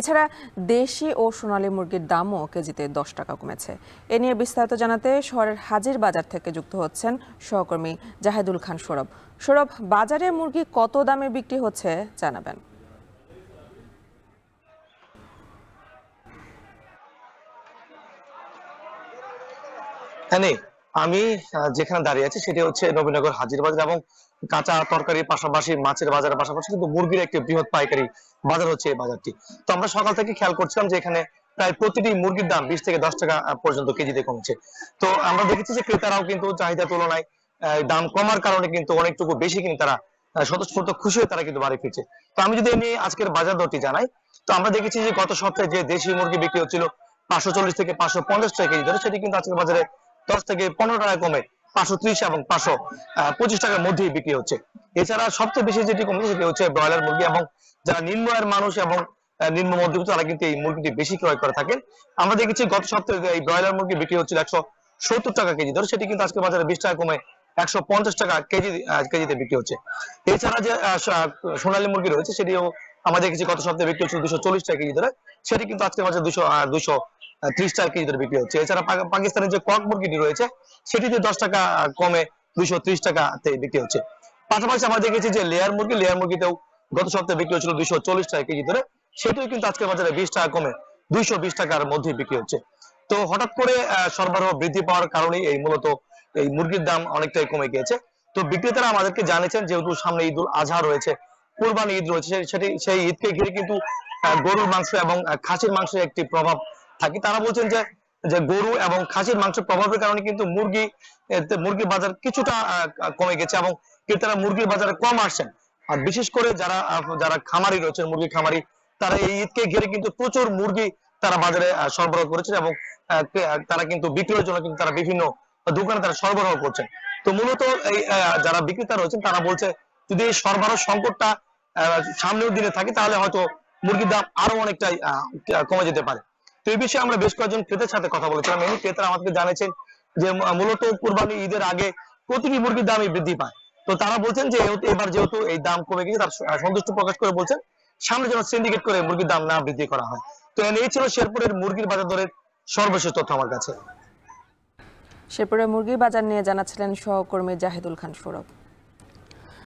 এছাড়া দেশি ও সোনালী মুরগির দামও কেজিতে 10 টাকা কমেছে। এ নিয়ে বিস্তারিত জানাতে শহরের হাজির বাজার থেকে যুক্ত হচ্ছেন সহকর্মী জাহেদুল খান সৌরভ। সৌরভ, বাজারে মুরগি কত দামে বিক্রি হচ্ছে জানাবেন। হ্যাঁ, আমি যেখানে দাঁড়িয়ে আছি সেটি হচ্ছে নবীনগর হাজির বাজার এবং কাঁচা তরকারির পাশাপাশি মাছের বাজারের পাশাপাশি কিন্তু মুরগির একটি বৃহৎ পাইকারি বাজার হচ্ছে এই বাজারটি। তো আমরা সকাল থেকে খেয়াল করছিলাম যে এখানে প্রায় প্রতিটি মুরগির দাম 20 থেকে 10 টাকা পর্যন্ত কেজিতে কমছে। তো আমরা দেখেছি যে ক্রেতারাও কিন্তু চাহিদা তুলনায় দাম কমার কারণে কিন্তু অনেকটুকু বেশি কিন্তু তারা স্বতঃস্ফূর্ত খুশি হয়ে তারা কিন্তু বাড়ি ফিরছে। তো আমি যদি এমনি আজকের বাজার দরটি জানাই, তো আমরা দেখেছি যে গত সপ্তাহে যে দেশি মুরগি বিক্রি হচ্ছিল 540 থেকে 550 টাকা কেজি ধরে, সেটি কিন্তু আজকের বাজারে 10 থেকে 15 টাকা কমে 530 এবং 525 টাকার মধ্যেই বিক্রি হচ্ছে। এছাড়া সবচেয়ে বেশি যেটি কমেছে সেটি হচ্ছে ব্রয়লার মুরগি, এবং যারা নিম্ন আয়ের মানুষ এবং নিম্ন মধ্যবিত্ত তারা কিন্তু এই মুরগিটি বেশি ক্রয় করে থাকেন। আমরা দেখেছি গত সপ্তাহে এই ব্রয়লার মুরগি বিক্রি হচ্ছিল 170 টাকা কেজি ধরে, সেটি কিন্তু আজকে বাজারে 20 টাকা কমে 150 টাকা কেজিতে বিক্রি হচ্ছে। এছাড়া যে সোনালী মুরগি রয়েছে সেটিও আমরা দেখেছি গত সপ্তাহে বিক্রি হচ্ছিল 240 টাকা কেজি ধরে, সেটি কিন্তু আজকে বাজারে 230 টাকা কেজি ধরে বিক্রি হচ্ছে। এছাড়া পাকিস্তানের যে কক মুরগিটি রয়েছে সেটিতে 10 টাকা কমে 230 টাকাতে বিক্রি হচ্ছে। পাশাপাশি আমরা দেখেছি যে লেয়ার মুরগিতেও গত সপ্তাহে বিক্রি হচ্ছিল 240 টাকা কেজি ধরে, সেটিও কিন্তু আজকের বাজারে 20 টাকা কমে 220 টাকার মধ্যে বিক্রি হচ্ছে। তো হঠাৎ করে সরবরাহ বৃদ্ধি পাওয়ার কারণেই এই মূলত এই মুরগির দাম অনেকটাই কমে গিয়েছে। তো বিক্রেতারা আমাদেরকে জানিয়েছেন যেহেতু সামনে ঈদুল আজহা রয়েছে, কুরবানি ঈদ রয়েছে, সেই ঈদকে ঘিরে কিন্তু গরুর মাংস এবং খাসির মাংসের একটি প্রভাব থাকে। তারা বলছেন যে যে গরু এবং খাসির মাংসের প্রভাবের কারণে কিন্তু মুরগির বাজার কিছুটা কমে গেছে এবং ক্রেতারা মুরগির বাজারে কম আসছেন। আর বিশেষ করে যারা যারা খামারি রয়েছেন, মুরগি খামারি, তারা এই ঈদকে ঘিরে কিন্তু প্রচুর মুরগি তারা বাজারে সরবরাহ করেছেন এবং তারা কিন্তু বিক্রয়ের জন্য কিন্তু তারা বিভিন্ন দোকানে তারা সরবরাহ করছেন। তো মূলত এই যারা বিক্রেতা রয়েছেন তারা বলছে যদি এই সরবরাহ সংকটটা সামনের দিনে থাকে তাহলে হয়তো মুরগির দাম আরো অনেকটাই কমে যেতে পারে। তো এই বিষয়ে আমরা বেশ কয়েকজন ক্রেতার সাথে কথা বলেছিলাম। এই ক্রেতারা আমাদেরকে জানিয়েছেন যে মূলত কুরবানি ঈদের আগে প্রতিটি মুরগির দামই বৃদ্ধি পায়। তো তারা বলছেন যে এবার যেহেতু এই দাম কমে গেছে তার সন্তুষ্টি প্রকাশ করে বলছেন সামনে যেন সিন্ডিকেট করে মুরগির দাম না বৃদ্ধি করা হয়। তো এই ছিল শেরপুরের মুরগির বাজার দরের সর্বশেষ তথ্য আমার কাছে। শেরপুরের মুরগির বাজার নিয়ে জানাচ্ছিলেন সহকর্মী জাহেদুল খান সৌরভ।